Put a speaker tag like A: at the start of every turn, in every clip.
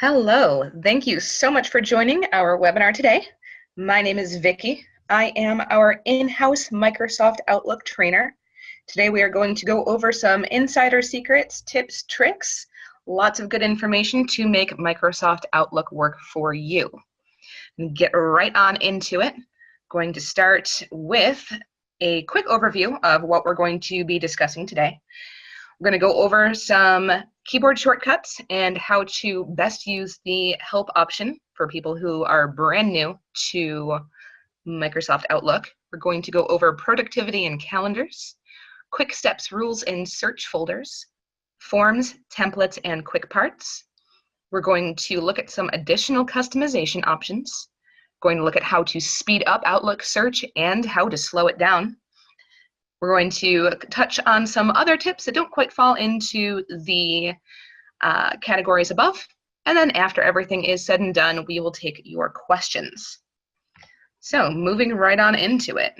A: Hello, thank you so much for joining our webinar today. My name is Vicki. I am our in-house Microsoft Outlook trainer. Today we are going to go over some insider secrets, tips, tricks, lots of good information to make Microsoft Outlook work for you. Get right on into it. Going to start with a quick overview of what we're going to be discussing today. We're going to go over some keyboard shortcuts and how to best use the help option for people who are brand new to Microsoft Outlook. We're going to go over productivity and calendars, Quicksteps rules in search folders, forms, templates, and quick parts. We're going to look at some additional customization options, going to look at how to speed up Outlook search and how to slow it down. We're going to touch on some other tips that don't quite fall into the categories above. And then after everything is said and done, we will take your questions. So moving right on into it,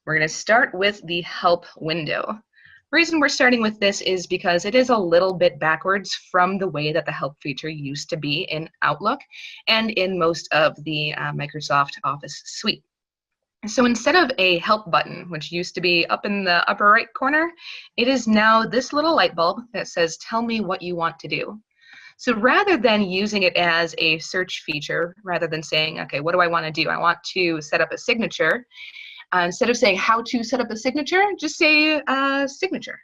A: we're going to start with the help window. The reason we're starting with this is because it is a little bit backwards from the way that the help feature used to be in Outlook and in most of the Microsoft Office suite. So instead of a help button, which used to be up in the upper right corner, it is now this little light bulb that says, tell me what you want to do. So rather than using it as a search feature, rather than saying, okay, what do I want to do? I want to set up a signature. Instead of saying how to set up a signature, just say signature.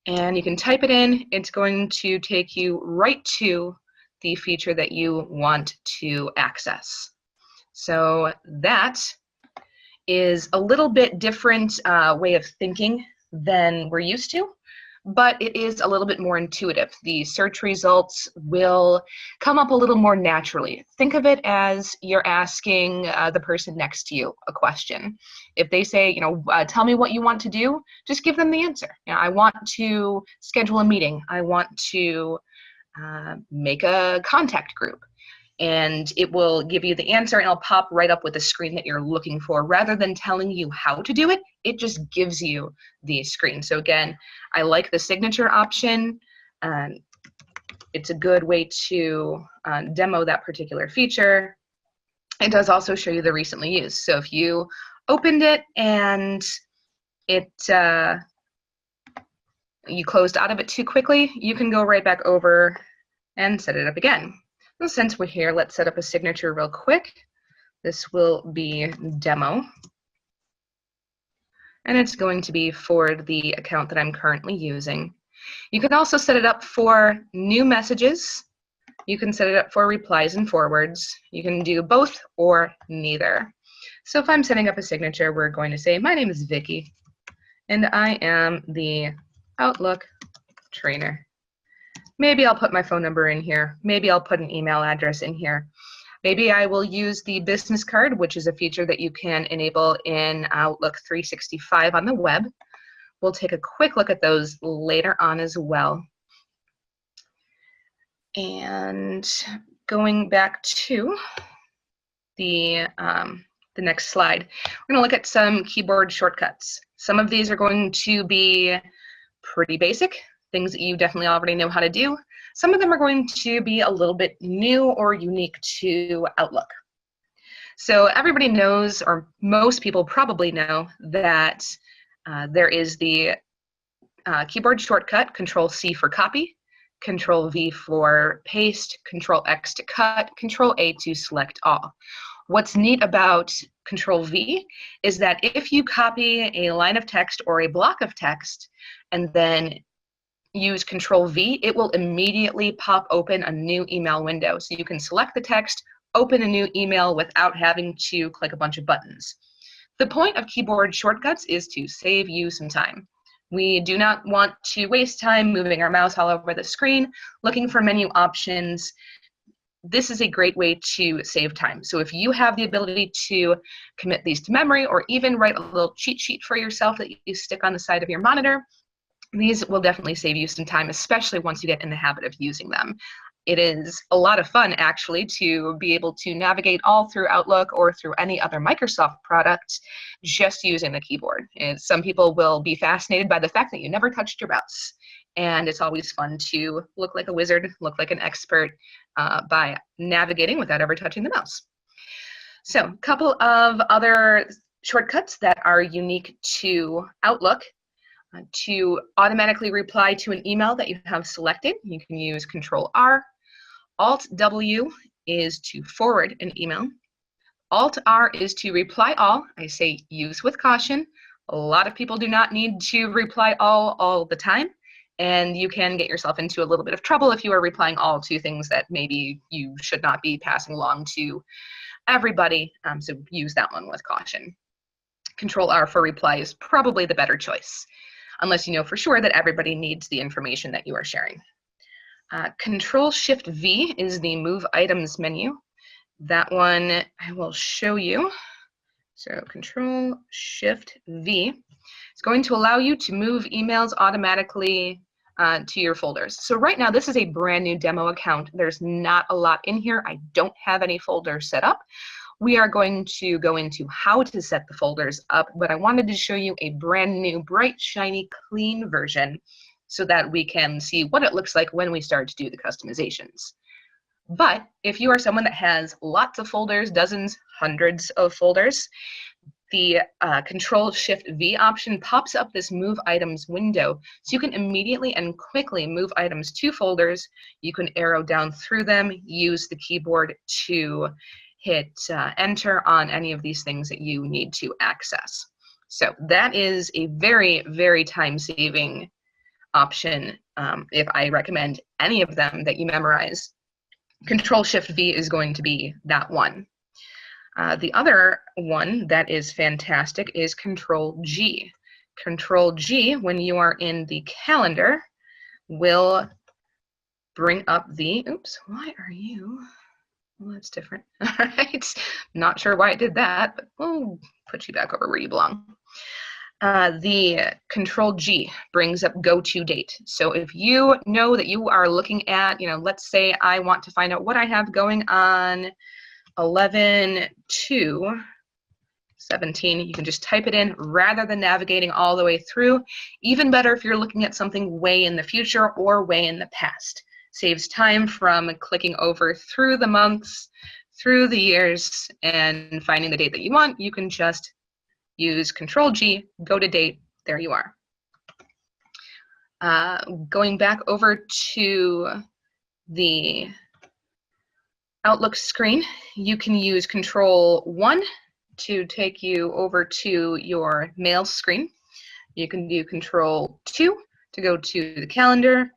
A: And you can type it in. It's going to take you right to the feature that you want to access. So that is a little bit different way of thinking than we're used to, but it is a little bit more intuitive. The search results will come up a little more naturally. Think of it as you're asking the person next to you a question. If they say, tell me what you want to do, just give them the answer. I want to schedule a meeting. I want to make a contact group. And it will give you the answer and it'll pop right up with the screen that you're looking for. Rather than telling you how to do it, it just gives you the screen. So again, I like the signature option. It's a good way to demo that particular feature. It does also show you the recently used. So if you opened it and you closed out of it too quickly, you can go right back over and set it up again. Well, since we're here, let's set up a signature real quick. This will be demo. And it's going to be for the account that I'm currently using. You can also set it up for new messages. You can set it up for replies and forwards. You can do both or neither. So if I'm setting up a signature, we're going to say, my name is Vicki, and I am the Outlook trainer. Maybe I'll put my phone number in here. Maybe I'll put an email address in here. Maybe I will use the business card, which is a feature that you can enable in Outlook 365 on the web. We'll take a quick look at those later on as well. And going back to the next slide, we're going to look at some keyboard shortcuts. Some of these are going to be pretty basic, things that you definitely already know how to do. Some of them are going to be a little bit new or unique to Outlook. So everybody knows, or most people probably know, that there is the keyboard shortcut, Control-C for copy, Control-V for paste, Control-X to cut, Control-A to select all. What's neat about Control-V is that if you copy a line of text or a block of text and then use Control-V, it will immediately pop open a new email window. So you can select the text, open a new email without having to click a bunch of buttons. The point of keyboard shortcuts is to save you some time. We do not want to waste time moving our mouse all over the screen, looking for menu options. This is a great way to save time. So if you have the ability to commit these to memory or even write a little cheat sheet for yourself that you stick on the side of your monitor, these will definitely save you some time, especially once you get in the habit of using them. It is a lot of fun, actually, to be able to navigate all through Outlook or through any other Microsoft product just using the keyboard. And some people will be fascinated by the fact that you never touched your mouse. and it's always fun to look like a wizard, look like an expert by navigating without ever touching the mouse. So a couple of other shortcuts that are unique to Outlook. To automatically reply to an email that you have selected, you can use Control-R. Alt-W is to forward an email. Alt-R is to reply all. I say use with caution. A lot of people do not need to reply all the time, and you can get yourself into a little bit of trouble if you are replying all to things that maybe you should not be passing along to everybody, so use that one with caution. Control-R for reply is probably the better choice, unless you know for sure that everybody needs the information that you are sharing. Control-Shift-V is the Move Items menu. That one I will show you. So Control-Shift-V is going to allow you to move emails automatically to your folders. So right now, this is a brand new demo account. There's not a lot in here. I don't have any folders set up. We are going to go into how to set the folders up, but I wanted to show you a brand new, bright, shiny, clean version so that we can see what it looks like when we start to do the customizations. But if you are someone that has lots of folders, dozens, hundreds of folders, the Control-Shift-V option pops up this Move Items window, so you can immediately and quickly move items to folders. You can arrow down through them, use the keyboard to hit enter on any of these things that you need to access. So that is a very, very time-saving option. If I recommend any of them that you memorize, Control-Shift-V is going to be that one. The other one that is fantastic is Control-G. Control-G, when you are in the calendar, will bring up the, oops, why are you, well, that's different. All right, not sure why it did that, but we'll put you back over where you belong. The Control-G brings up go to date. So if you know that you are looking at, let's say I want to find out what I have going on 11/2/17, you can just type it in rather than navigating all the way through. Even better if you're looking at something way in the future or way in the past. Saves time from clicking over through the months, through the years, and finding the date that you want. You can just use Control-G, go to date, there you are. Going back over to the Outlook screen, you can use Control-1 to take you over to your mail screen. You can do Control-2 to go to the calendar.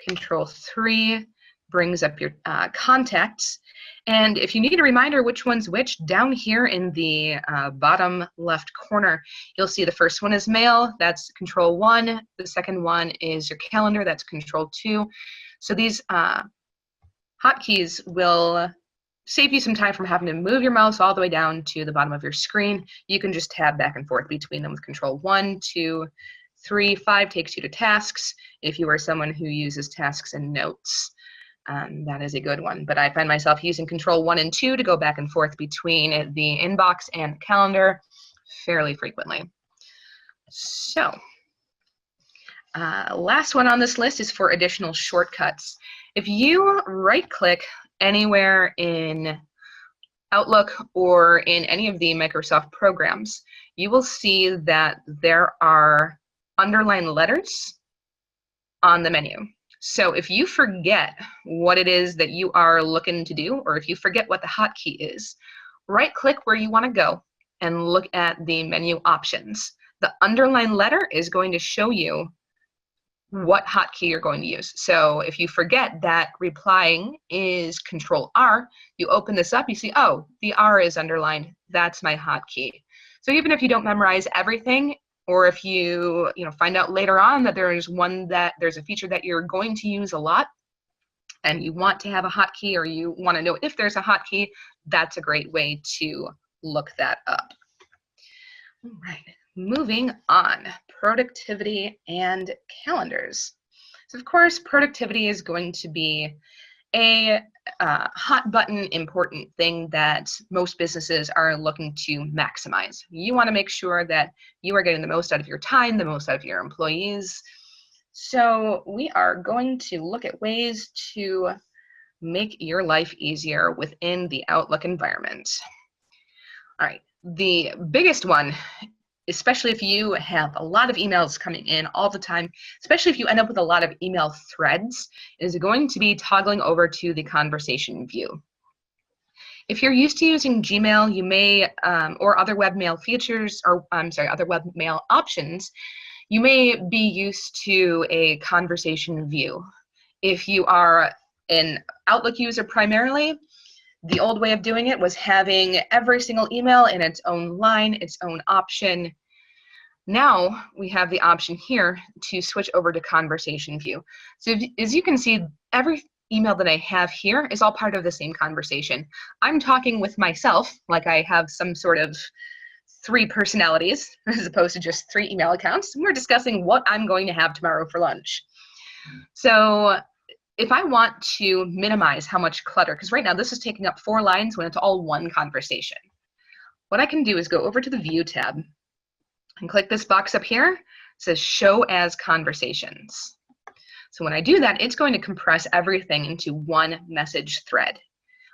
A: Control-3 brings up your contacts. And if you need a reminder which one's which, down here in the bottom left corner, you'll see the first one is mail, that's Control-1. The second one is your calendar, that's Control-2. So these hotkeys will save you some time from having to move your mouse all the way down to the bottom of your screen. You can just tab back and forth between them with Control-1, 2, 3, 5 takes you to tasks. If you are someone who uses tasks and notes, that is a good one. But I find myself using Control-1 and 2 to go back and forth between the inbox and calendar fairly frequently. So, last one on this list is for additional shortcuts. If you right-click anywhere in Outlook or in any of the Microsoft programs, you will see that there are underlined letters on the menu. So if you forget what it is that you are looking to do, or if you forget what the hotkey is, right-click where you want to go and look at the menu options. The underlined letter is going to show you what hotkey you're going to use. So if you forget that replying is Control-R, you open this up, you see, oh, the R is underlined, that's my hotkey. So even if you don't memorize everything, or if you find out later on that there's a feature that you're going to use a lot, and you want to have a hotkey, or you want to know if there's a hotkey, that's a great way to look that up. All right, moving on, productivity and calendars. So of course, productivity is going to be a hot button important thing that most businesses are looking to maximize. You want to make sure that you are getting the most out of your time, the most out of your employees. So we are going to look at ways to make your life easier within the Outlook environment. All right, the biggest one, especially if you have a lot of emails coming in all the time, especially if you end up with a lot of email threads, is going to be toggling over to the conversation view. If you're used to using Gmail, you may, or other webmail features, or other webmail options, you may be used to a conversation view. If you are an Outlook user primarily, the old way of doing it was having every single email in its own line, its own option. Now we have the option here to switch over to conversation view. So as you can see, every email that I have here is all part of the same conversation. I'm talking with myself like I have some sort of 3 personalities as opposed to just 3 email accounts. We're discussing what I'm going to have tomorrow for lunch. So if I want to minimize how much clutter, because right now this is taking up 4 lines when it's all one conversation, what I can do is go over to the View tab and click this box up here. It says Show as Conversations. So when I do that, it's going to compress everything into one message thread.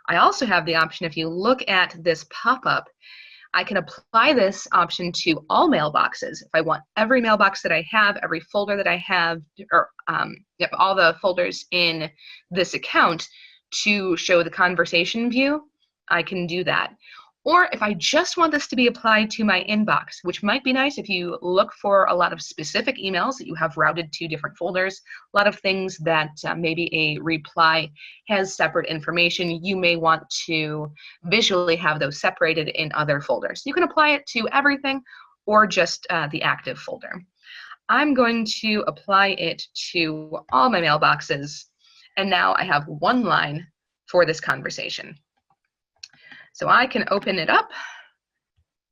A: I also have the option, if you look at this pop-up, I can apply this option to all mailboxes. If I want every mailbox that I have, every folder that I have, or all the folders in this account to show the conversation view, I can do that. Or if I just want this to be applied to my inbox, which might be nice if you look for a lot of specific emails that you have routed to different folders, a lot of things that maybe a reply has separate information, you may want to visually have those separated in other folders. You can apply it to everything or just the active folder. I'm going to apply it to all my mailboxes, and now I have one line for this conversation. So I can open it up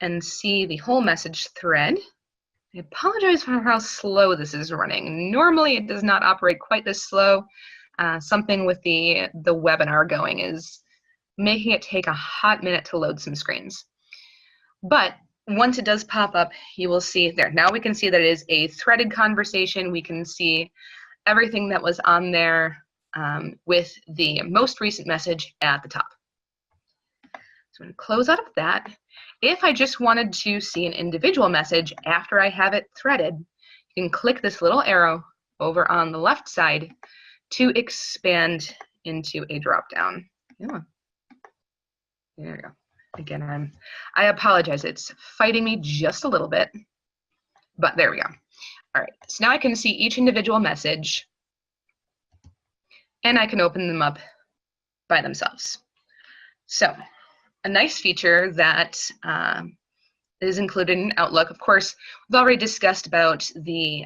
A: and see the whole message thread. I apologize for how slow this is running. Normally it does not operate quite this slow. Something with the webinar going is making it take a hot minute to load some screens. But once it does pop up, you will see there. Now we can see that it is a threaded conversation. We can see everything that was on there with the most recent message at the top. So I'm going to close out of that. If I just wanted to see an individual message after I have it threaded, you can click this little arrow over on the left side to expand into a drop-down. Yeah. There we go. Again, I apologize. It's fighting me just a little bit, but there we go. All right, so now I can see each individual message, and I can open them up by themselves. So a nice feature that is included in Outlook. Of course, we've already discussed about the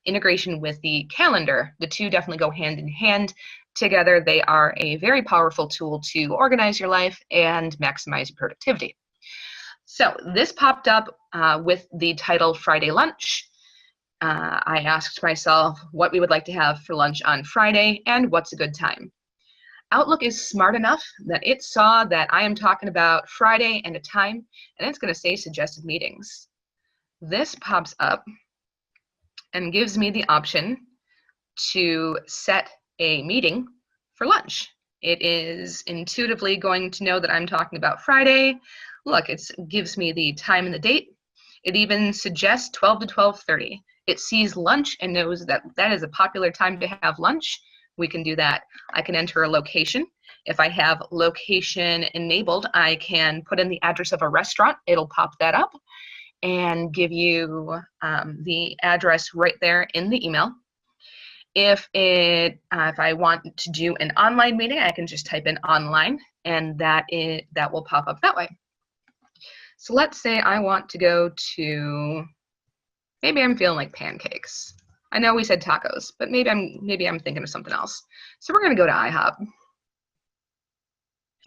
A: integration with the calendar. The two definitely go hand in hand together. They are a very powerful tool to organize your life and maximize your productivity. So this popped up with the title Friday Lunch. I asked myself what we would like to have for lunch on Friday and what's a good time. Outlook is smart enough that it saw that I am talking about Friday and a time, and it's going to say suggested meetings. This pops up and gives me the option to set a meeting for lunch. It is intuitively going to know that I'm talking about Friday. Look, it gives me the time and the date. It even suggests 12 to 12:30. It sees lunch and knows that that is a popular time to have lunch. We can do that. I can enter a location. If I have location enabled, I can put in the address of a restaurant. It'll pop that up and give you the address right there in the email. If I want to do an online meeting, I can just type in online, and that will pop up that way. So let's say I want to go to, maybe I'm feeling like pancakes. I know we said tacos, but maybe I'm thinking of something else. So we're going to go to IHOP.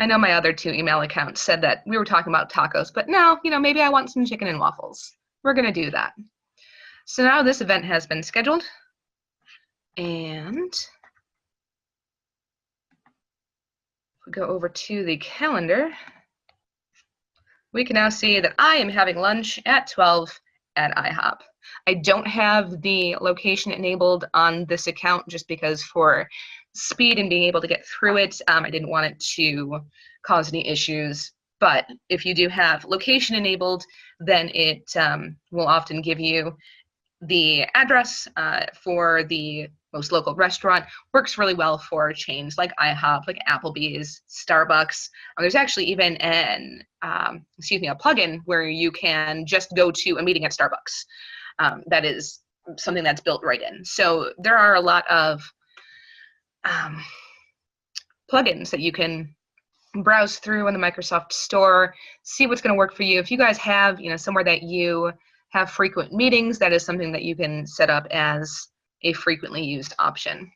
A: I know my other 2 email accounts said that we were talking about tacos, but now, maybe I want some chicken and waffles. We're going to do that. So now this event has been scheduled, and if we go over to the calendar, we can now see that I am having lunch at 12 at IHOP. I don't have the location enabled on this account just because for speed and being able to get through it, I didn't want it to cause any issues. But if you do have location enabled, then it will often give you the address for the most local restaurant. Works really well for chains like IHOP, like Applebee's, Starbucks. There's actually even a plugin where you can just go to a meeting at Starbucks. That is something that's built right in. So there are a lot of plugins that you can browse through in the Microsoft Store, see what's going to work for you. If you guys have, somewhere that you have frequent meetings, that is something that you can set up as a frequently used option.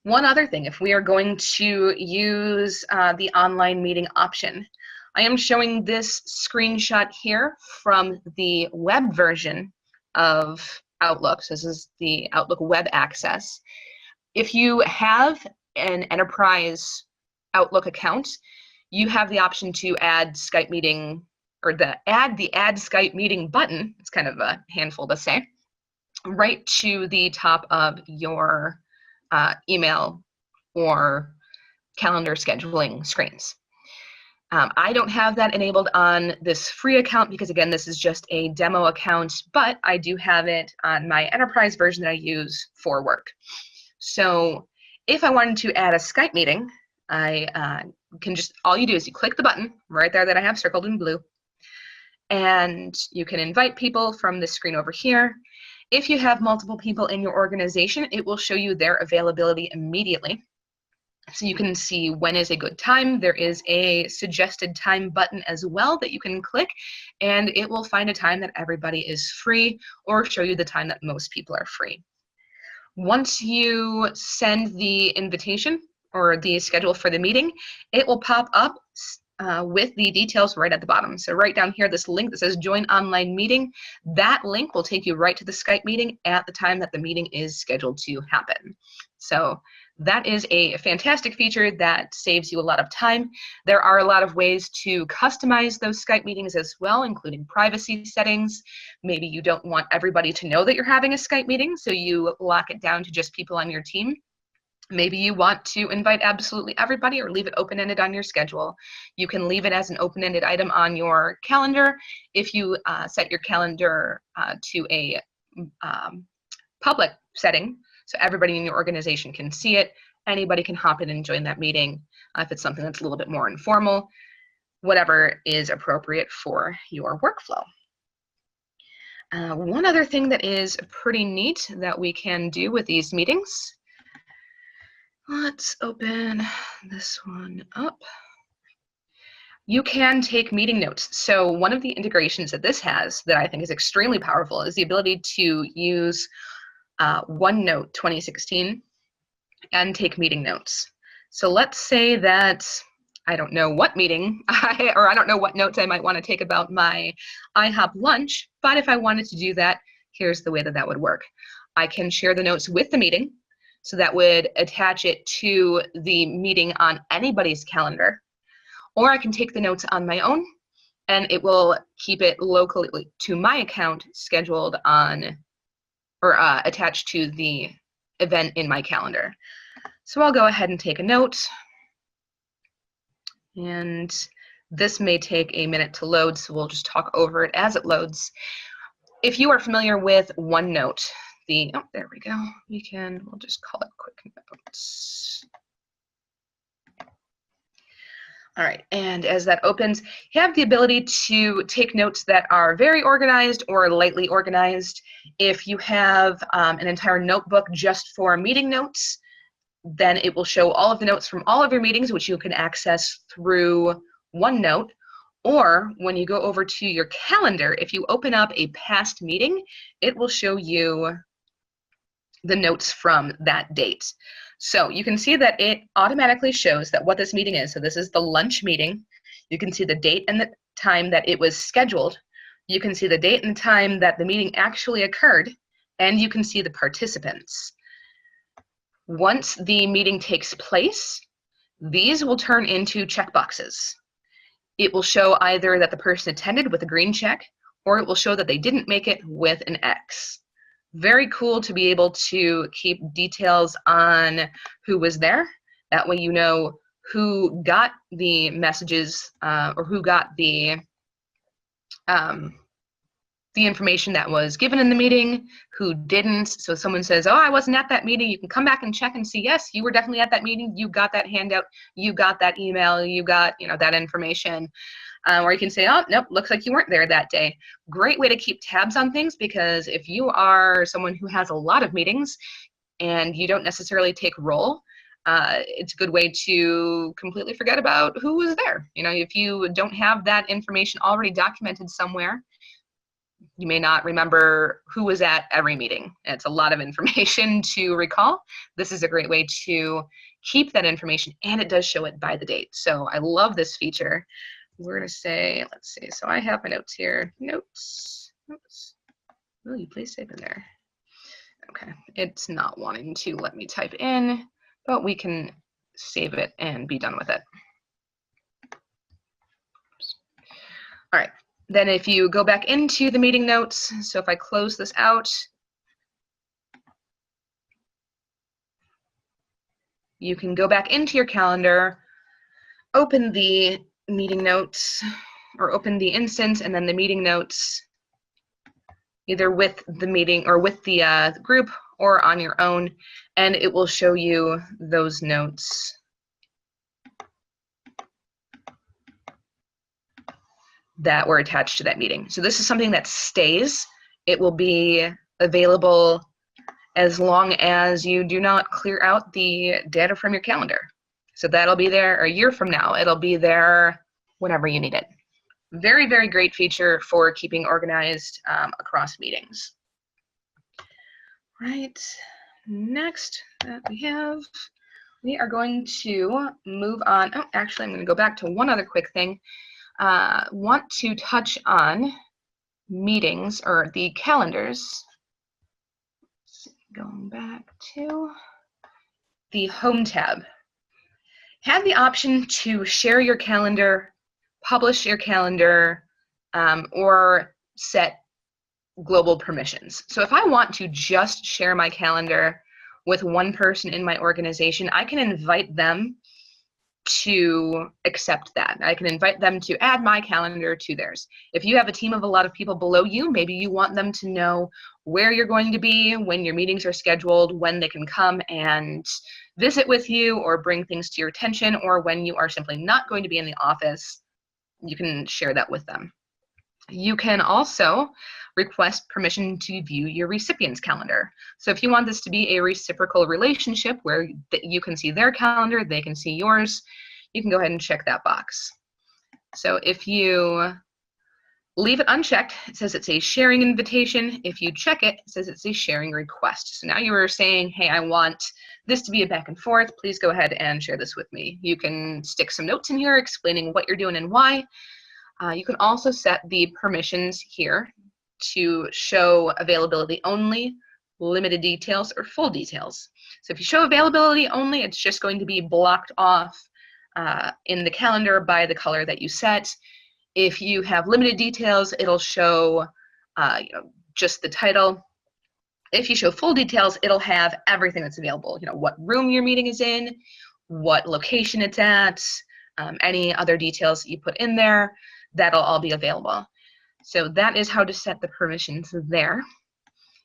A: One other thing, if we are going to use the online meeting option, I am showing this screenshot here from the web version of Outlook. So this is the Outlook web access. If you have an enterprise Outlook account, you have the option to add Skype meeting, or add Skype meeting button, it's kind of a handful to say, right to the top of your email or calendar scheduling screens. I don't have that enabled on this free account because, again, this is just a demo account, but I do have it on my enterprise version that I use for work. So if I wanted to add a Skype meeting, I can just, all you do is you click the button right there that I have circled in blue, and you can invite people from this screen over here. If you have multiple people in your organization, it will show you their availability immediately. So you can see when is a good time. There is a suggested time button as well that you can click, and it will find a time that everybody is free or show you the time that most people are free. Once you send the invitation or the schedule for the meeting, it will pop up with the details right at the bottom. So right down here, this link that says join online meeting, that link will take you right to the Skype meeting at the time that the meeting is scheduled to happen. So that is a fantastic feature that saves you a lot of time. There are a lot of ways to customize those Skype meetings as well, including privacy settings. Maybe you don't want everybody to know that you're having a Skype meeting, so you lock it down to just people on your team. Maybe you want to invite absolutely everybody or leave it open-ended on your schedule. You can leave it as an open-ended item on your calendar. If you set your calendar to a public setting, so everybody in your organization can see it, anybody can hop in and join that meeting. If it's something that's a little bit more informal, whatever is appropriate for your workflow. One other thing that is pretty neat that we can do with these meetings, let's open this one up. You can take meeting notes. So one of the integrations that this has that I think is extremely powerful is the ability to use OneNote 2016 and take meeting notes. So let's say that I don't know what meeting or I don't know what notes I might want to take about my IHOP lunch, but if I wanted to do that, here's the way that that would work. I can share the notes with the meeting, so that would attach it to the meeting on anybody's calendar, or I can take the notes on my own and it will keep it locally to my account scheduled on or attached to the event in my calendar. So I'll go ahead and take a note, and this may take a minute to load, so we'll just talk over it as it loads. If you are familiar with OneNote, oh, there we go. We'll just call it Quick Notes. All right, and as that opens, you have the ability to take notes that are very organized or lightly organized. If you have an entire notebook just for meeting notes, then it will show all of the notes from all of your meetings, which you can access through OneNote. Or when you go over to your calendar, if you open up a past meeting, it will show you the notes from that date. So you can see that it automatically shows that what this meeting is. So this is the lunch meeting. You can see the date and the time that it was scheduled. You can see the date and time that the meeting actually occurred, and you can see the participants. Once the meeting takes place, these will turn into checkboxes. It will show either that the person attended with a green check, or it will show that they didn't make it with an X. Very cool to be able to keep details on who was there. That way you know who got the messages or who got the information that was given in the meeting, who didn't. So if someone says, oh, I wasn't at that meeting, you can come back and check and see, yes, you were definitely at that meeting, you got that handout, you got that email, you got, you know, that information. Or you can say, oh, nope, looks like you weren't there that day. Great way to keep tabs on things, because if you are someone who has a lot of meetings and you don't necessarily take roll, it's a good way to completely forget about who was there. You know, if you don't have that information already documented somewhere, you may not remember who was at every meeting. It's a lot of information to recall. This is a great way to keep that information, and it does show it by the date. So I love this feature. We're going to say, let's see, so I have my notes here. Notes. Oops. Oh, you please type in there. Okay, it's not wanting to let me type in, but we can save it and be done with it. Oops. All right. Then if you go back into the meeting notes, so if I close this out, you can go back into your calendar, open the meeting notes, or open the instance and then the meeting notes, either with the meeting or with the group or on your own, and it will show you those notes. That were attached to that meeting. So this is something that stays. It will be available as long as you do not clear out the data from your calendar. So that'll be there a year from now. It'll be there whenever you need it. Very, very great feature for keeping organized across meetings. Right, next that we are going to move on. Oh, actually, I'm going to go back to one other quick thing. Want to touch on meetings or the calendars. Going back to the Home tab. Have the option to share your calendar, publish your calendar, or set global permissions. So if I want to just share my calendar with one person in my organization, I can invite them to accept that. I can invite them to add my calendar to theirs. If you have a team of a lot of people below you, maybe you want them to know where you're going to be, when your meetings are scheduled, when they can come and visit with you or bring things to your attention, or when you are simply not going to be in the office, you can share that with them. You can also request permission to view your recipient's calendar. So if you want this to be a reciprocal relationship where you can see their calendar, they can see yours, you can go ahead and check that box. So if you leave it unchecked, it says it's a sharing invitation. If you check it, it says it's a sharing request. So now you are saying, hey, I want this to be a back and forth. Please go ahead and share this with me. You can stick some notes in here explaining what you're doing and why. You can also set the permissions here to show availability only, limited details, or full details. So if you show availability only, it's just going to be blocked off in the calendar by the color that you set. If you have limited details, it'll show just the title. If you show full details, it'll have everything that's available. What room your meeting is in, what location it's at, any other details that you put in there, that'll all be available. So that is how to set the permissions there.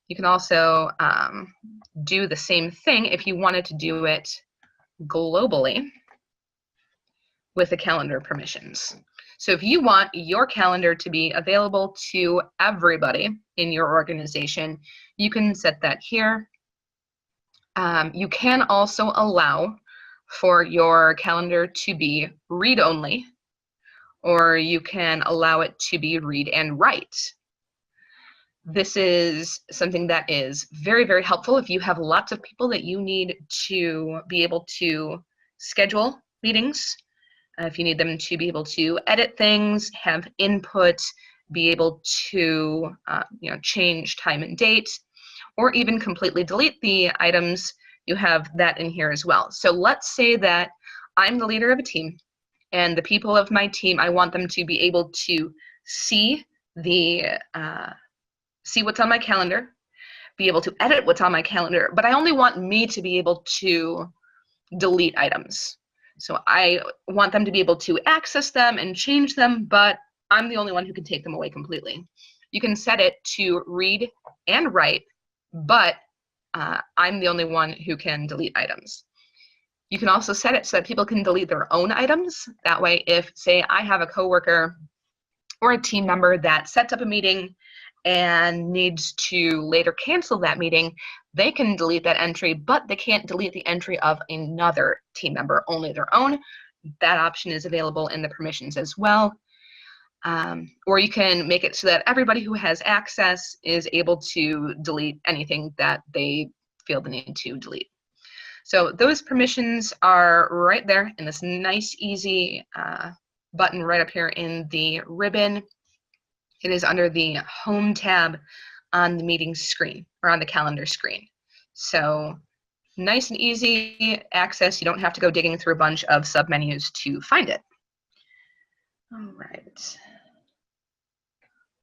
A: You can also do the same thing if you wanted to do it globally with the calendar permissions. So if you want your calendar to be available to everybody in your organization, you can set that here. You can also allow for your calendar to be read-only, or you can allow it to be read and write. This is something that is very, very helpful if you have lots of people that you need to be able to schedule meetings, if you need them to be able to edit things, have input, be able to change time and date, or even completely delete the items, you have that in here as well. So let's say that I'm the leader of a team, and the people of my team, I want them to be able to see see what's on my calendar, be able to edit what's on my calendar, but I only want me to be able to delete items. So I want them to be able to access them and change them, but I'm the only one who can take them away completely. You can set it to read and write, but I'm the only one who can delete items. You can also set it so that people can delete their own items. That way, if, say, I have a coworker or a team member that sets up a meeting and needs to later cancel that meeting, they can delete that entry, but they can't delete the entry of another team member, only their own. That option is available in the permissions as well. Or you can make it so that everybody who has access is able to delete anything that they feel the need to delete. So those permissions are right there in this nice, easy button right up here in the ribbon. It is under the Home tab on the meeting screen, or on the calendar screen. So nice and easy access. You don't have to go digging through a bunch of submenus to find it. All right.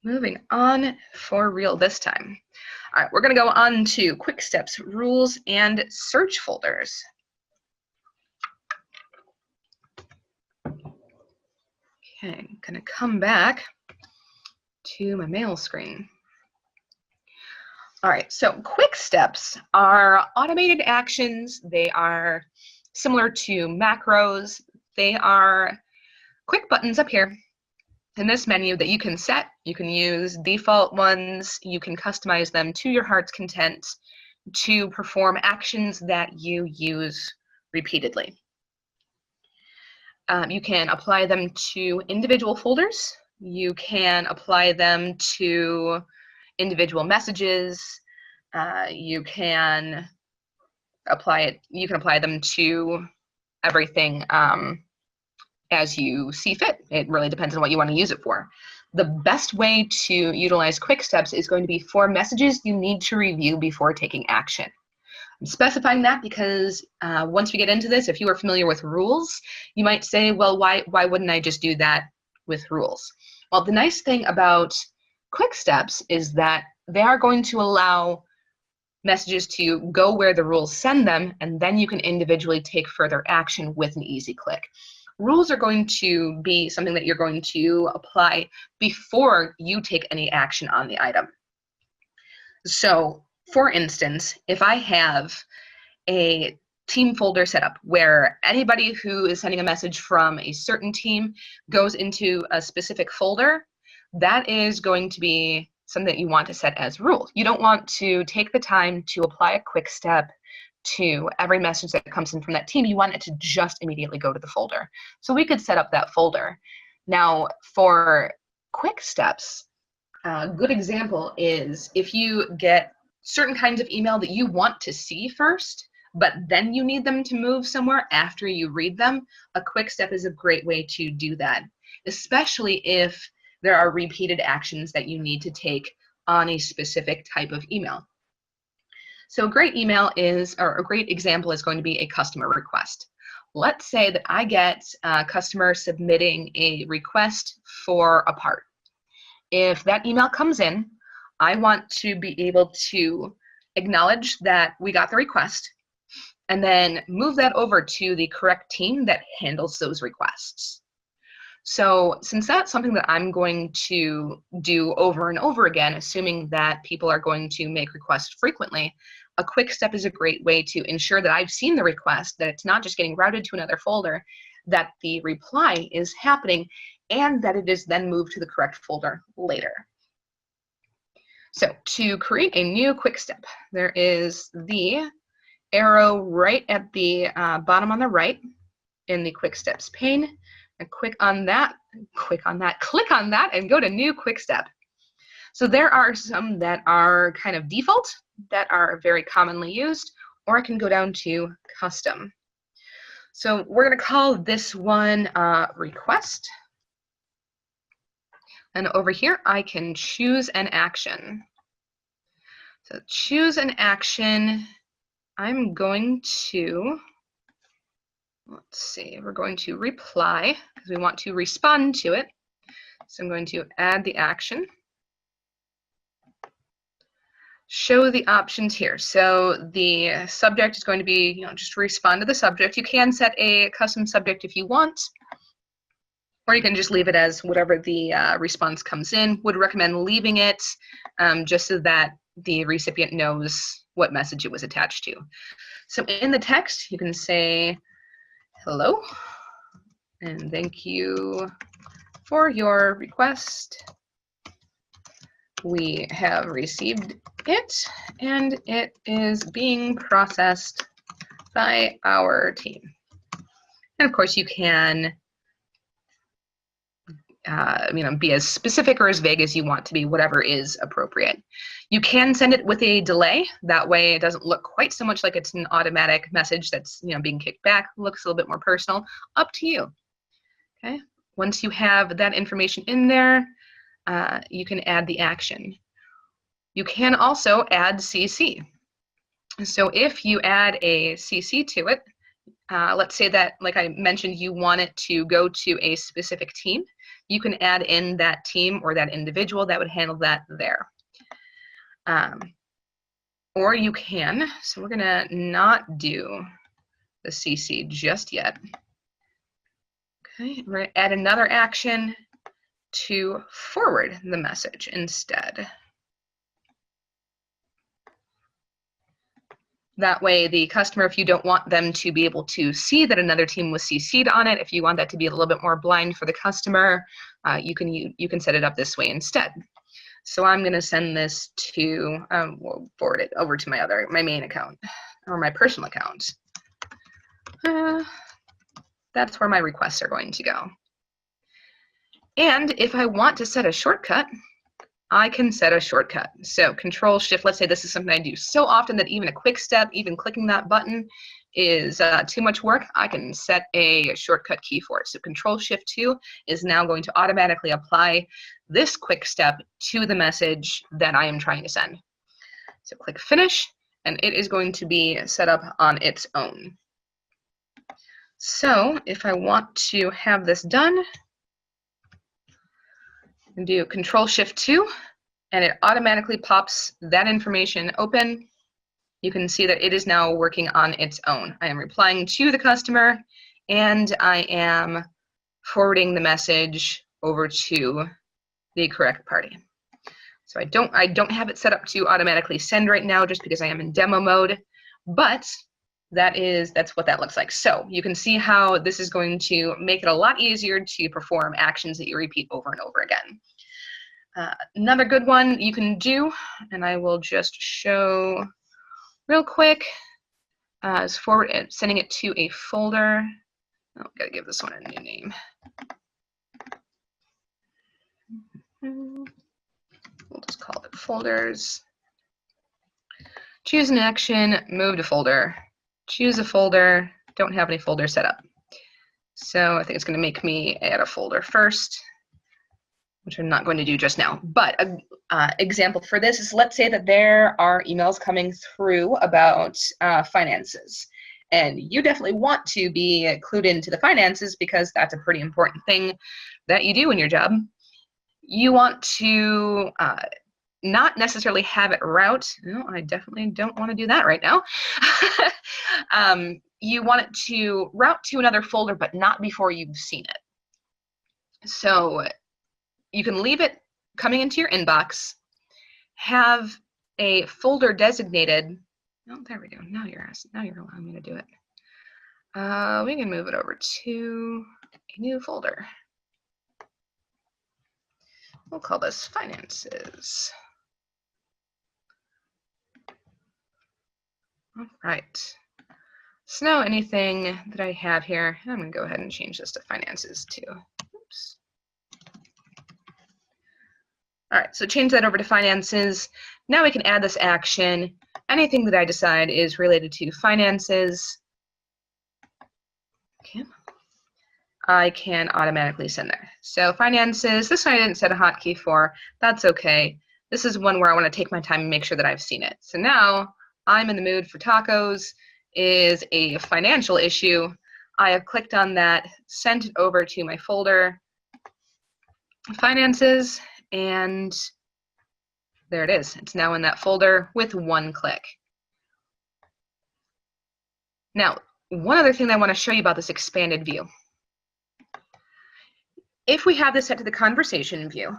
A: Moving on for real this time. All right, we're going to go on to Quicksteps rules and search folders. Okay, I'm going to come back to my mail screen. All right, so Quicksteps are automated actions. They are similar to macros. They are quick buttons up here in this menu that you can set. You can use default ones. You can customize them to your heart's content to perform actions that you use repeatedly. You can apply them to individual folders. You can apply them to individual messages. You can apply them to everything as you see fit. It really depends on what you want to use it for. The best way to utilize Quicksteps is going to be for messages you need to review before taking action. I'm specifying that because once we get into this, if you are familiar with rules, you might say, well, why wouldn't I just do that with rules? Well, the nice thing about Quicksteps is that they are going to allow messages to go where the rules send them, and then you can individually take further action with an easy click. Rules are going to be something that you're going to apply before you take any action on the item. So, for instance, if I have a team folder set up where anybody who is sending a message from a certain team goes into a specific folder, that is going to be something that you want to set as rules. You don't want to take the time to apply a quick step to every message that comes in from that team. You want it to just immediately go to the folder. So we could set up that folder. Now, for Quicksteps, a good example is if you get certain kinds of email that you want to see first, but then you need them to move somewhere after you read them, a Quickstep is a great way to do that, especially if there are repeated actions that you need to take on a specific type of email. So a great email is, or a great example is going to be a customer request. Let's say that I get a customer submitting a request for a part. If that email comes in, I want to be able to acknowledge that we got the request and then move that over to the correct team that handles those requests. So since that's something that I'm going to do over and over again, assuming that people are going to make requests frequently, a quick step is a great way to ensure that I've seen the request, that it's not just getting routed to another folder, that the reply is happening, and that it is then moved to the correct folder later. So to create a new quick step, there is the arrow right at the bottom on the right in the quick steps pane. And click on that, click on that, and go to new quick step. So there are some that are kind of default, that are very commonly used, or I can go down to custom. So we're going to call this one request. And over here, I can choose an action. So choose an action. I'm going to, let's see, we're going to reply because we want to respond to it. So I'm going to add the action. show the options here. So the subject is going to be, just respond to the subject. You can set a custom subject if you want, or you can just leave it as whatever the response comes in. Would recommend leaving it just so that the recipient knows what message it was attached to. So in the text, you can say, hello, and thank you for your request. We have received it, and it is being processed by our team. And of course, you can be as specific or as vague as you want to be, whatever is appropriate. You can send it with a delay. That way it doesn't look quite so much like it's an automatic message that's being kicked back. It looks a little bit more personal. Up to you. Okay. Once you have that information in there, you can add the action. You can also add CC. So if you add a CC to it, let's say that, like I mentioned, you want it to go to a specific team, you can add in that team or that individual that would handle that there. Or you can, so we're gonna not do the CC just yet. Okay, we're gonna add another action to forward the message instead. That way the customer, if you don't want them to be able to see that another team was CC'd on it, if you want that to be a little bit more blind for the customer, you can set it up this way instead. So I'm going to send this to, we'll forward it over to my main account, or my personal account. That's where my requests are going to go. And if I want to set a shortcut, I can set a shortcut. So Control-Shift, let's say this is something I do so often that even a quick step, even clicking that button is too much work, I can set a shortcut key for it. So Control-Shift-2 is now going to automatically apply this quick step to the message that I am trying to send. So click Finish, and it is going to be set up on its own. So if I want to have this done, and do Control-Shift-2, and it automatically pops that information open. You can see that it is now working on its own. I am replying to the customer, and I am forwarding the message over to the correct party. So I don't have it set up to automatically send right now, just because I am in demo mode, but that's what that looks like. So you can see how this is going to make it a lot easier to perform actions that you repeat over and over again. Another good one you can do, and I will just show real quick, is sending it to a folder. Oh, gotta give this one a new name. We'll just call it folders. Choose an action, move to folder. Choose a folder, don't have any folder set up. So I think it's going to make me add a folder first, which I'm not going to do just now. But an example for this is, let's say that there are emails coming through about finances. And you definitely want to be clued into the finances because that's a pretty important thing that you do in your job. You want to not necessarily have it route. No, I definitely don't want to do that right now. You want it to route to another folder, but not before you've seen it. So you can leave it coming into your inbox, have a folder designated. Oh, there we go. Now you're allowing me to do it. We can move it over to a new folder. We'll call this finances. All right. So now anything that I have here, I'm going to go ahead and change this to finances too. Oops. All right, so change that over to finances. Now we can add this action. Anything that I decide is related to finances, okay, I can automatically send there. So finances, this one I didn't set a hotkey for. That's okay. This is one where I want to take my time and make sure that I've seen it. So now I'm in the mood for tacos is a financial issue. I have clicked on that, sent it over to my folder, finances, and there it is. It's now in that folder with one click. Now, one other thing that I want to show you about this expanded view. If we have this set to the conversation view,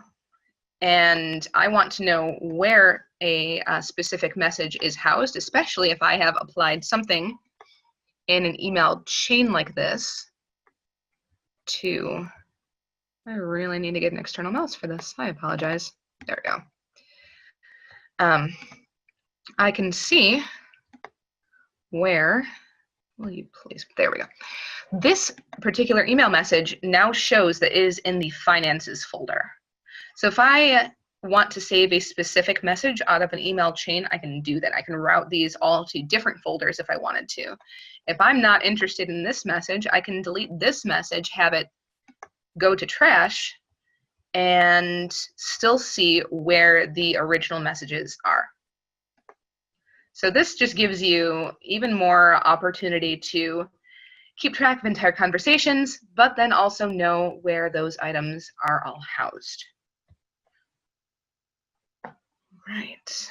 A: and I want to know where a specific message is housed, especially if I have applied something in an email chain like this to, I really need to get an external mouse for this. I apologize. There we go. I can see where, will you please, there we go. This particular email message now shows that it is in the finances folder. So if I want to save a specific message out of an email chain, I can do that. I can route these all to different folders if I wanted to. If I'm not interested in this message, I can delete this message, have it go to trash, and still see where the original messages are. So this just gives you even more opportunity to keep track of entire conversations, but then also know where those items are all housed. Right.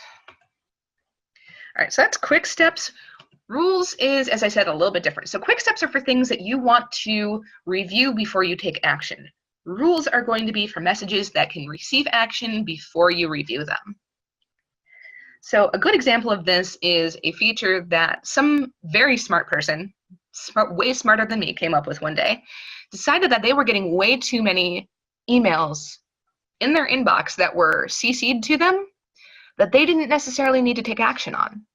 A: All right, so that's Quicksteps. Rules is, as I said, a little bit different. So Quicksteps are for things that you want to review before you take action. Rules are going to be for messages that can receive action before you review them. So a good example of this is a feature that some very smart person, way smarter than me, came up with one day, decided that they were getting way too many emails in their inbox that were CC'd to them that they didn't necessarily need to take action on.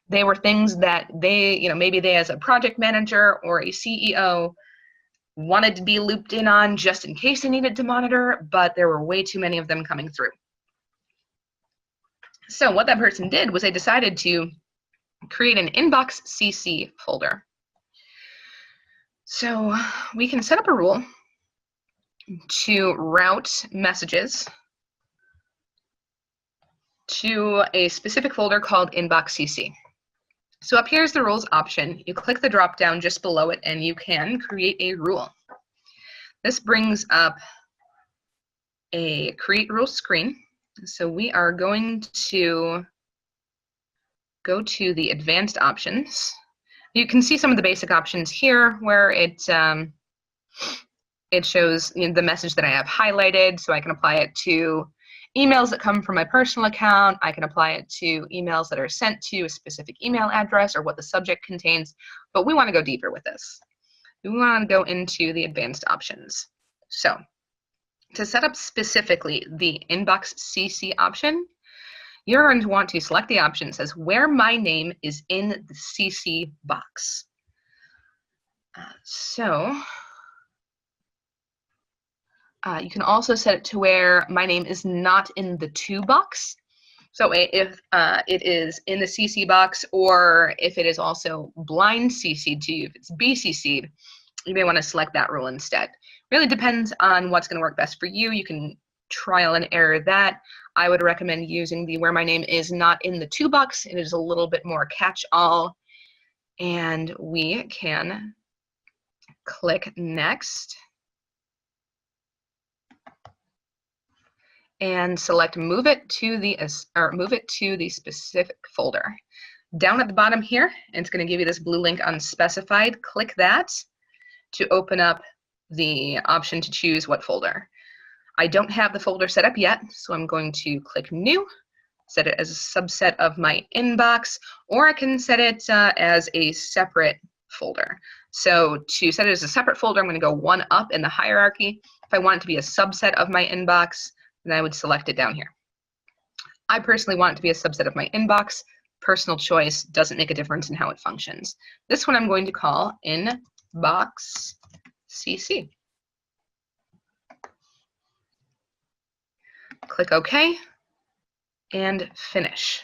A: They were things that they, maybe they as a project manager or a CEO wanted to be looped in on just in case they needed to monitor, but there were way too many of them coming through. So what that person did was they decided to create an inbox CC folder. So we can set up a rule to route messages to a specific folder called inbox CC. So up here is the rules option. You click the drop down just below it and you can create a rule. This brings up a create rule screen. So we are going to go to the advanced options. You can see some of the basic options here where it shows the message that I have highlighted, so I can apply it to emails that come from my personal account. I can apply it to emails that are sent to a specific email address or what the subject contains, but we want to go deeper with this. We want to go into the advanced options. So to set up specifically the inbox CC option, you're going to want to select the option that says where my name is in the CC box. You can also set it to where my name is not in the to box. So if it is in the CC box, or if it is also blind CC'd to you, if it's BCC'd, you may want to select that rule instead. Really depends on what's going to work best for you. You can trial and error that. I would recommend using the where my name is not in the to box. It is a little bit more catch-all. And we can click next and select move it to the specific folder. Down at the bottom here, it's going to give you this blue link unspecified. Click that to open up the option to choose what folder. I don't have the folder set up yet, so I'm going to click new, set it as a subset of my inbox, or I can set it as a separate folder. So to set it as a separate folder, I'm going to go one up in the hierarchy. If I want it to be a subset of my inbox, then I would select it down here. I personally want it to be a subset of my inbox. Personal choice, doesn't make a difference in how it functions. This one I'm going to call inbox CC. Click OK and finish.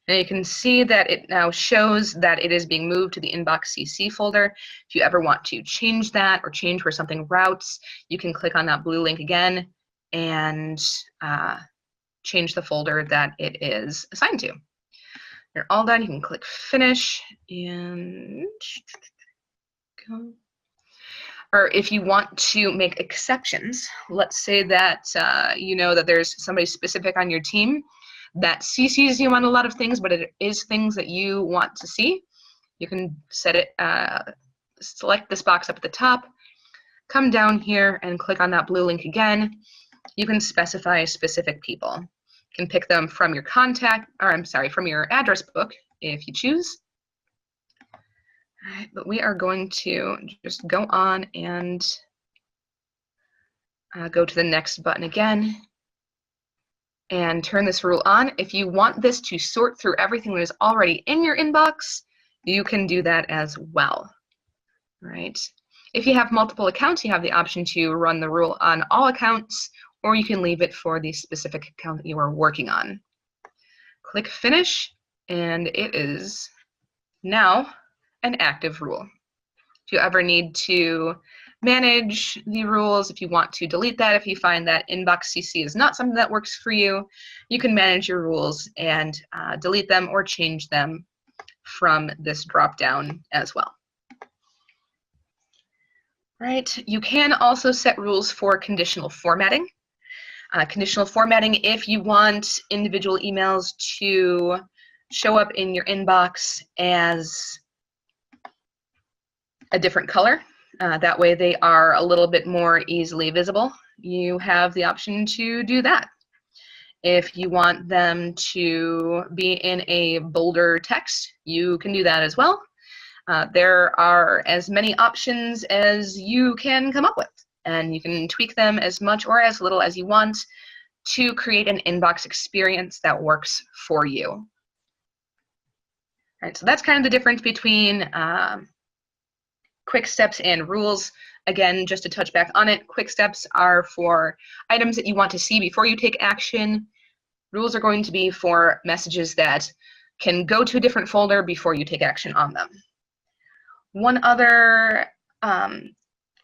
A: Now you can see that it now shows that it is being moved to the inbox CC folder. If you ever want to change that or change where something routes, you can click on that blue link again and change the folder that it is assigned to. You're all done. You can click finish and go. or if you want to make exceptions, let's say that you know that there's somebody specific on your team that CCs you on a lot of things, but it is things that you want to see. You can set it, select this box up at the top, come down here and click on that blue link again. You can specify specific people. You can pick them from your contact, or I'm sorry, from your address book if you choose. All right, but we are going to just go on and go to the next button again and turn this rule on. If you want this to sort through everything that is already in your inbox, you can do that as well. All right. If you have multiple accounts, you have the option to run the rule on all accounts, or you can leave it for the specific account that you are working on. Click Finish, and it is now an active rule. If you ever need to manage the rules, if you want to delete that, if you find that inbox CC is not something that works for you, you can manage your rules and delete them or change them from this drop down as well. Right, you can also set rules for conditional formatting. Conditional formatting, if you want individual emails to show up in your inbox as a different color, that way they are a little bit more easily visible, you have the option to do that. If you want them to be in a bolder text, you can do that as well. There are as many options as you can come up with, and you can tweak them as much or as little as you want to create an inbox experience that works for you. All right, so that's kind of the difference between Quicksteps and rules. Again, just to touch back on it, Quicksteps are for items that you want to see before you take action. Rules are going to be for messages that can go to a different folder before you take action on them. One other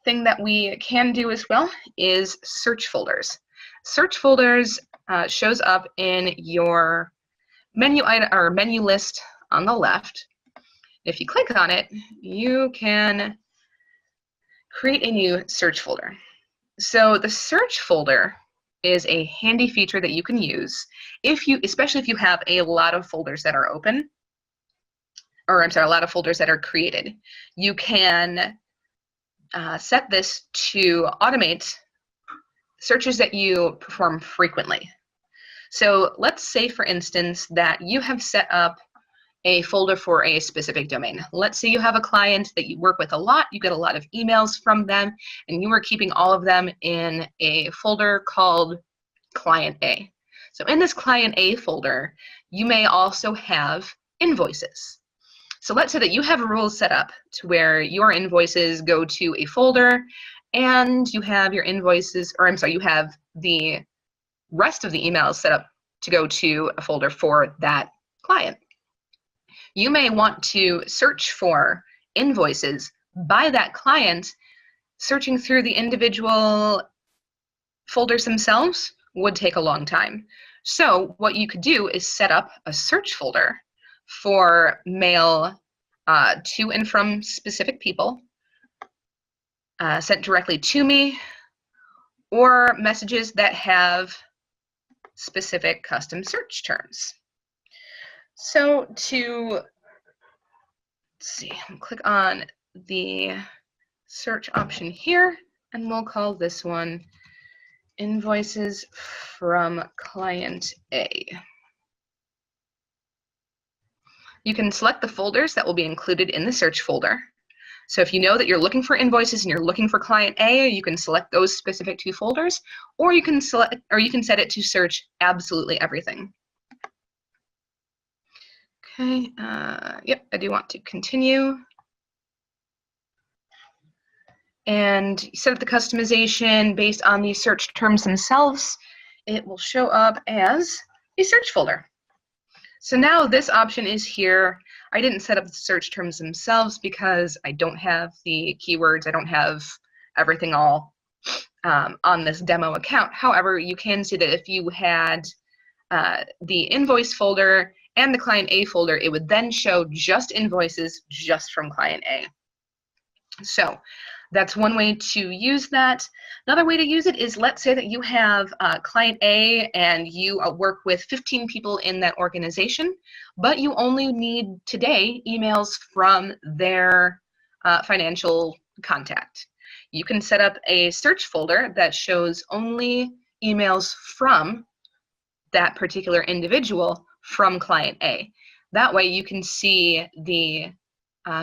A: thing that we can do as well is search folders. Search folders shows up in your menu item or menu list on the left. If you click on it, you can create a new search folder. So the search folder is a handy feature that you can use especially if you have a lot of folders that are open, or I'm sorry, a lot of folders that are created. You can set this to automate searches that you perform frequently. So let's say, for instance, that you have set up a folder for a specific domain. Let's say you have a client that you work with a lot, you get a lot of emails from them, and you are keeping all of them in a folder called Client A. So in this Client A folder, you may also have invoices. So let's say that you have rules set up to where your invoices go to a folder, and you have your invoices, or I'm sorry, you have the rest of the emails set up to go to a folder for that client. You may want to search for invoices by that client. Searching through the individual folders themselves would take a long time. So what you could do is set up a search folder for mail to and from specific people, sent directly to me, or messages that have specific custom search terms. So let's see, click on the search option here, and we'll call this one Invoices from Client A. You can select the folders that will be included in the search folder. So if you know that you're looking for invoices and you're looking for Client A, you can select those specific two folders, or you can set it to search absolutely everything. Okay, yep, I do want to continue. And set up the customization based on the search terms themselves. It will show up as a search folder. So now this option is here. I didn't set up the search terms themselves because I don't have the keywords. I don't have everything all on this demo account. However, you can see that if you had the invoice folder and the Client A folder, it would then show just invoices just from Client A. So that's one way to use that. Another way to use it is, let's say that you have client A and you work with 15 people in that organization, but you only need today emails from their financial contact. You can set up a search folder that shows only emails from that particular individual from client A. That way you can see the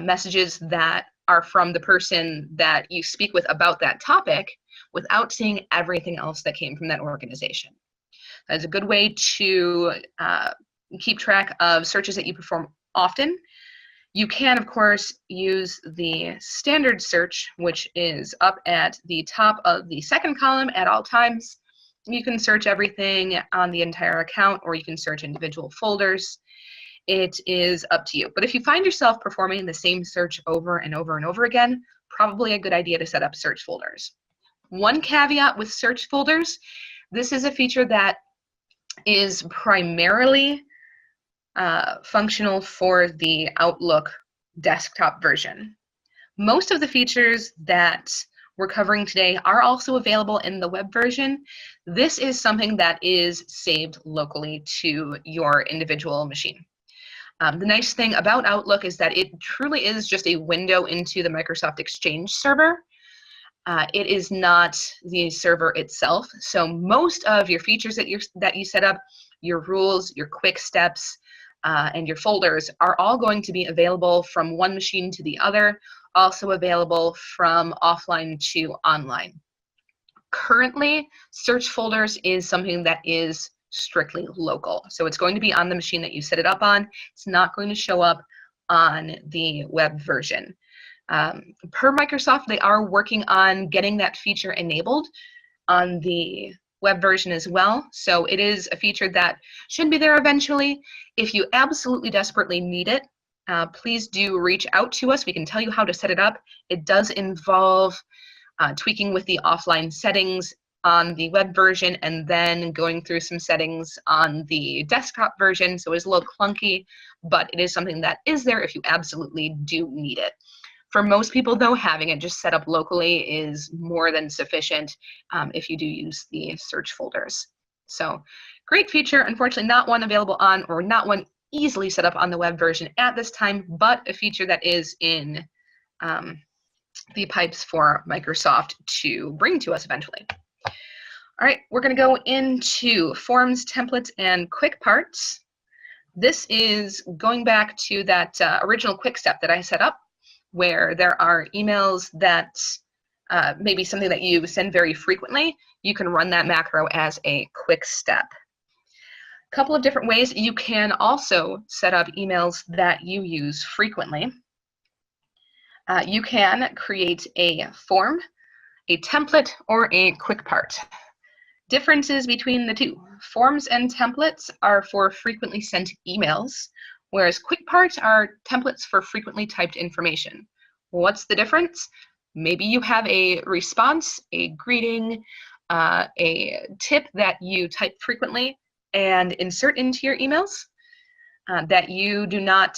A: messages that are from the person that you speak with about that topic without seeing everything else that came from that organization. That's a good way to keep track of searches that you perform often. You can, of course, use the standard search, which is up at the top of the second column at all times. You can search everything on the entire account, or you can search individual folders. It is up to you. But if you find yourself performing the same search over and over and over again, probably a good idea to set up search folders. One caveat with search folders, this is a feature that is primarily functional for the Outlook desktop version. Most of the features that we're covering today are also available in the web version. This is something that is saved locally to your individual machine. The nice thing about Outlook is that it truly is just a window into the Microsoft Exchange server. It is not the server itself. So most of your features that you set up, your rules, your Quicksteps, and your folders are all going to be available from one machine to the other, also available from offline to online. Currently, search folders is something that is strictly local. So it's going to be on the machine that you set it up on. It's not going to show up on the web version. Per Microsoft, they are working on getting that feature enabled on the web version as well. So it is a feature that should be there eventually. If you absolutely desperately need it, please do reach out to us. We can tell you how to set it up. It does involve tweaking with the offline settings on the web version and then going through some settings on the desktop version. So it's a little clunky, but it is something that is there if you absolutely do need it. For most people, though, having it just set up locally is more than sufficient if you do use the search folders. So great feature. Unfortunately, not one available on, or not one easily set up on the web version at this time, but a feature that is in the pipes for Microsoft to bring to us eventually. All right, we're going to go into forms, templates, and quick parts. This is going back to that original quick step that I set up, where there are emails that maybe something that you send very frequently. You can run that macro as a quick step. A couple of different ways. You can also set up emails that you use frequently. You can create a form, a template, or a quick part. Differences between the two. Forms and templates are for frequently sent emails, whereas quick parts are templates for frequently typed information. What's the difference? Maybe you have a response, a greeting, a tip that you type frequently and insert into your emails that you do not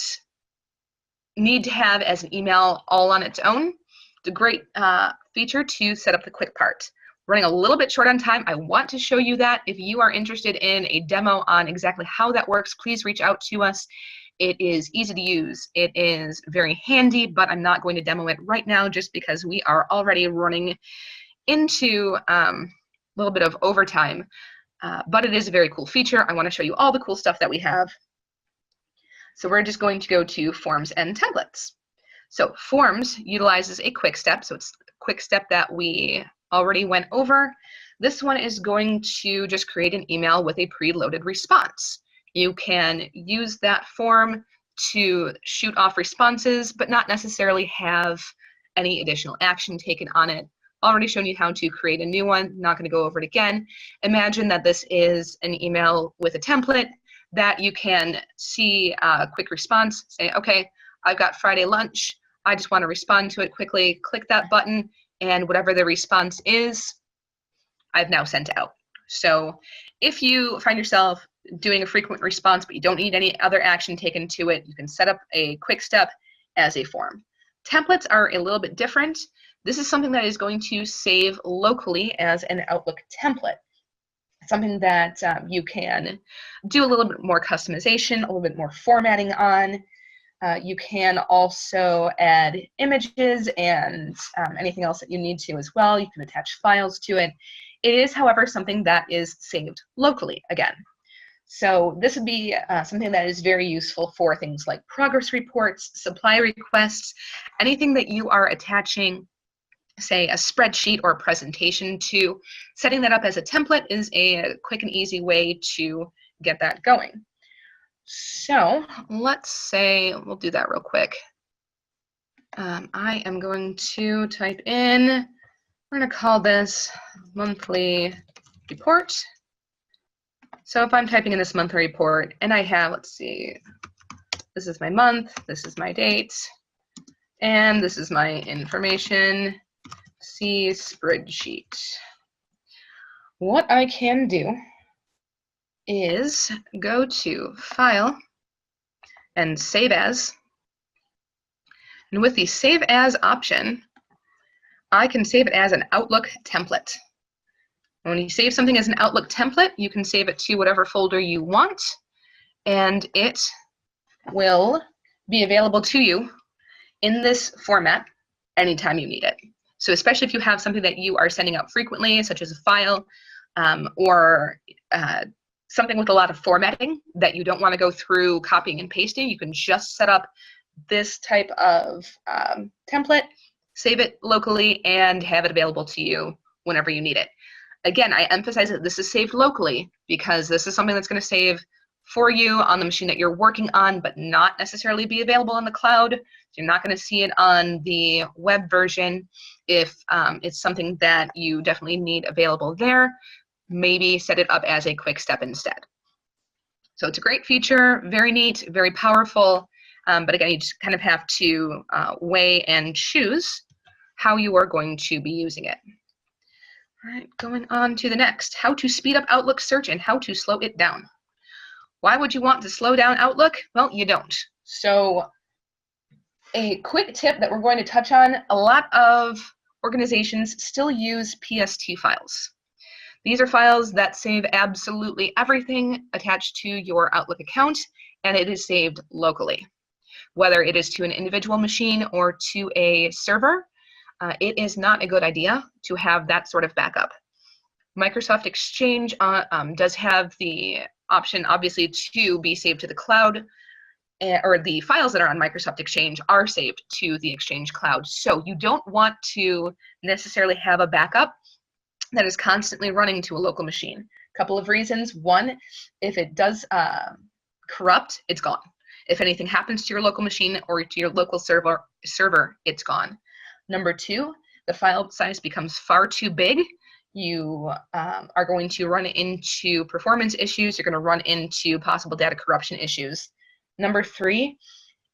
A: need to have as an email all on its own. It's a great feature to set up the quick part. Running a little bit short on time. I want to show you that. If you are interested in a demo on exactly how that works, please reach out to us. It is easy to use. It is very handy, but I'm not going to demo it right now just because we are already running into a little bit of overtime. But it is a very cool feature. I want to show you all the cool stuff that we have. So we're just going to go to forms and templates. So forms utilizes a quick step. So it's a quick step that we already went over. This one is going to just create an email with a preloaded response. You can use that form to shoot off responses, but not necessarily have any additional action taken on it. Already shown you how to create a new one, not going to go over it again. Imagine that this is an email with a template that you can see a quick response, say, okay, I've got Friday lunch, I just want to respond to it quickly, click that button, and whatever the response is, I've now sent out. So if you find yourself doing a frequent response, but you don't need any other action taken to it, you can set up a quick step as a form. Templates are a little bit different. This is something that is going to save locally as an Outlook template. Something that you can do a little bit more customization, a little bit more formatting on. You can also add images and anything else that you need to as well. You can attach files to it. It is, however, something that is saved locally again. So this would be something that is very useful for things like progress reports, supply requests, anything that you are attaching, say, a spreadsheet or a presentation to. Setting that up as a template is a quick and easy way to get that going. So let's say, we'll do that real quick. I am going to type in, we're going to call this monthly report. So if I'm typing in this monthly report and I have, let's see, this is my month, this is my date, and this is my information, see spreadsheet. What I can do is go to File and Save As. And with the Save As option, I can save it as an Outlook template. When you save something as an Outlook template, you can save it to whatever folder you want, and it will be available to you in this format anytime you need it. So especially if you have something that you are sending out frequently, such as a file or something with a lot of formatting that you don't want to go through copying and pasting, you can just set up this type of template, save it locally, and have it available to you whenever you need it. Again, I emphasize that this is saved locally because this is something that's going to save for you on the machine that you're working on, but not necessarily be available in the cloud. You're not going to see it on the web version. If it's something that you definitely need available there, maybe set it up as a quick step instead. So it's a great feature, very neat, very powerful, but again, you just kind of have to weigh and choose how you are going to be using it. All right, going on to the next, how to speed up Outlook search and how to slow it down. Why would you want to slow down Outlook? Well, you don't. So a quick tip that we're going to touch on, a lot of organizations still use PST files. These are files that save absolutely everything attached to your Outlook account, and it is saved locally. Whether it is to an individual machine or to a server, it is not a good idea to have that sort of backup. Microsoft Exchange does have the option, obviously, to be saved to the cloud, or the files that are on Microsoft Exchange are saved to the Exchange cloud. So you don't want to necessarily have a backup that is constantly running to a local machine. A couple of reasons. One, if it does corrupt, it's gone. If anything happens to your local machine or to your local server, it's gone. Number two, the file size becomes far too big. You are going to run into performance issues. You're going to run into possible data corruption issues. Number three,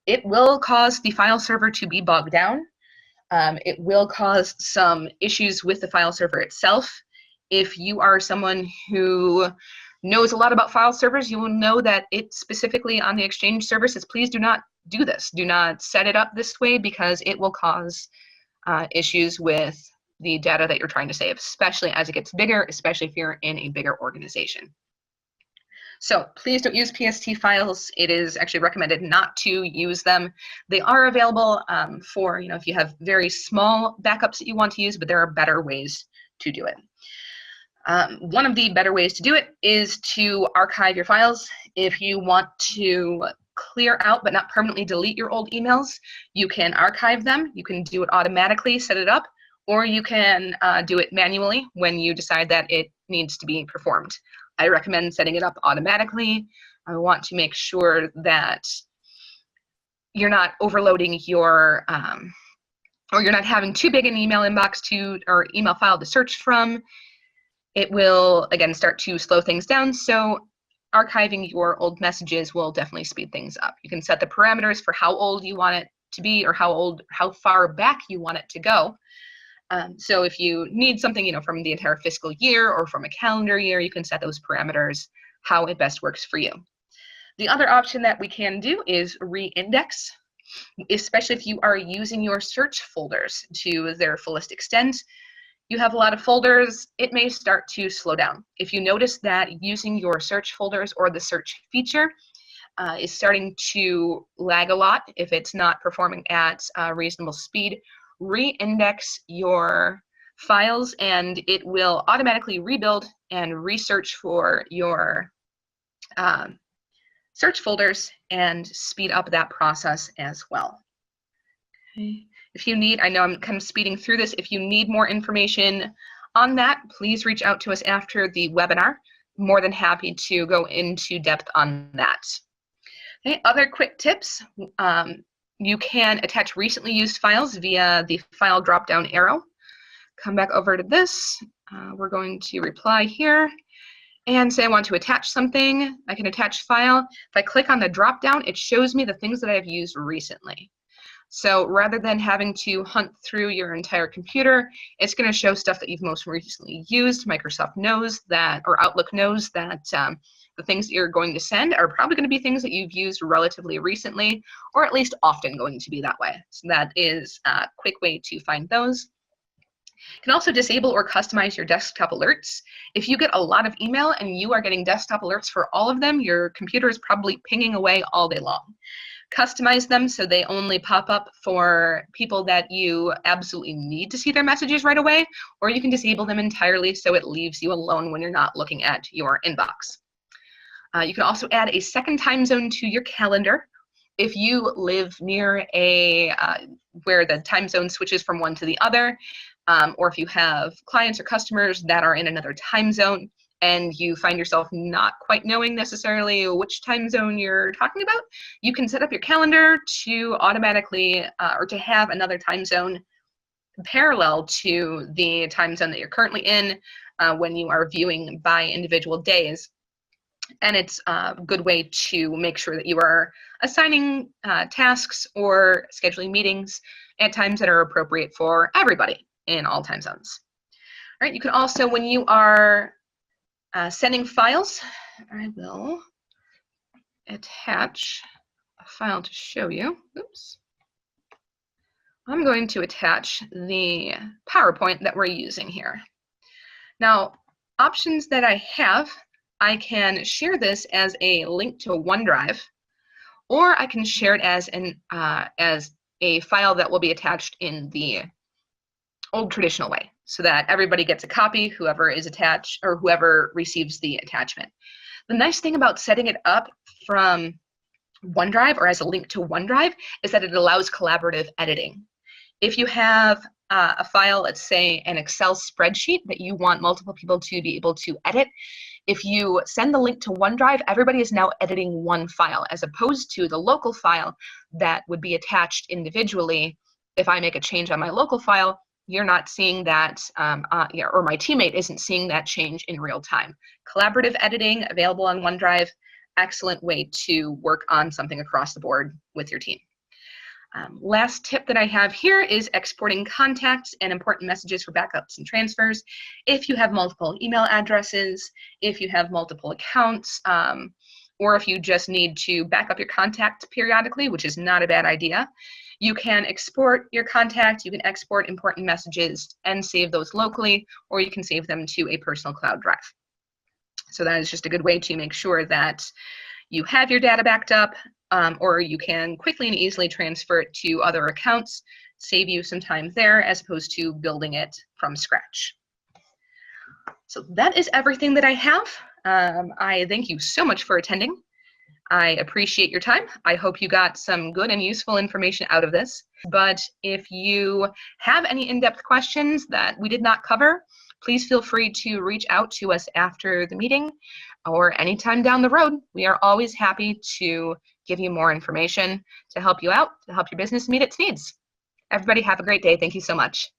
A: it will cause the file server to be bogged down. It will cause some issues with the file server itself. If you are someone who knows a lot about file servers, you will know that it specifically on the Exchange services, please do not do this. Do not set it up this way because it will cause issues with the data that you're trying to save, especially as it gets bigger, especially if you're in a bigger organization. So please don't use PST files. It is actually recommended not to use them. They are available for, if you have very small backups that you want to use, but there are better ways to do it. One of the better ways to do it is to archive your files. If you want to clear out but not permanently delete your old emails, you can archive them. You can do it automatically, set it up, or you can do it manually when you decide that it needs to be performed. I recommend setting it up automatically. I want to make sure that you're not overloading your, or you're not having too big an email inbox or email file to search from. It will, again, start to slow things down. So archiving your old messages will definitely speed things up. You can set the parameters for how old you want it to be or how far back you want it to go. So if you need something, from the entire fiscal year or from a calendar year, you can set those parameters how it best works for you. The other option that we can do is re-index. especially if you are using your search folders to their fullest extent. You have a lot of folders, it may start to slow down. If you notice that using your search folders or the search feature is starting to lag a lot, if it's not performing at reasonable speed, re-index your files and it will automatically rebuild and research for your search folders and speed up that process as well. Okay. If you need, I know I'm kind of speeding through this, if you need more information on that, please reach out to us after the webinar. More than happy to go into depth on that. Okay, other quick tips. You can attach recently used files via the file drop-down arrow. Come back over to this. We're going to reply here and say I want to attach something. I can attach file. If I click on the drop-down, it shows me the things that I've used recently. So rather than having to hunt through your entire computer, it's going to show stuff that you've most recently used. Microsoft knows that, or Outlook knows that the things that you're going to send are probably going to be things that you've used relatively recently, or at least often going to be that way. So that is a quick way to find those. You can also disable or customize your desktop alerts. If you get a lot of email and you are getting desktop alerts for all of them, your computer is probably pinging away all day long. Customize them so they only pop up for people that you absolutely need to see their messages right away, or you can disable them entirely so it leaves you alone when you're not looking at your inbox. You can also add a second time zone to your calendar. If you live near a where the time zone switches from one to the other, or if you have clients or customers that are in another time zone, and you find yourself not quite knowing necessarily which time zone you're talking about, you can set up your calendar to automatically, or to have another time zone parallel to the time zone that you're currently in when you are viewing by individual days. And it's a good way to make sure that you are assigning tasks or scheduling meetings at times that are appropriate for everybody in all time zones. All right, you can also, when you are sending files, I will attach a file to show you. Oops. I'm going to attach the PowerPoint that we're using here. Now, options that I have, I can share this as a link to OneDrive, or I can share it as a file that will be attached in the old traditional way, so that everybody gets a copy, whoever is attached or whoever receives the attachment. The nice thing about setting it up from OneDrive or as a link to OneDrive is that it allows collaborative editing. If you have a file, let's say an Excel spreadsheet that you want multiple people to be able to edit, if you send the link to OneDrive, everybody is now editing one file, as opposed to the local file that would be attached individually. If I make a change on my local file, you're not seeing that, or my teammate isn't seeing that change in real time. Collaborative editing available on OneDrive, excellent way to work on something across the board with your team. Last tip that I have here is exporting contacts and important messages for backups and transfers. If you have multiple email addresses, if you have multiple accounts, or if you just need to back up your contact periodically, which is not a bad idea, you can export your contact, you can export important messages and save those locally, or you can save them to a personal cloud drive. So that is just a good way to make sure that you have your data backed up, or you can quickly and easily transfer it to other accounts, save you some time there as opposed to building it from scratch. So that is everything that I have. I thank you so much for attending. I appreciate your time. I hope you got some good and useful information out of this. But if you have any in-depth questions that we did not cover, please feel free to reach out to us after the meeting or anytime down the road. We are always happy to give you more information to help you out, to help your business meet its needs. Everybody have a great day. Thank you so much.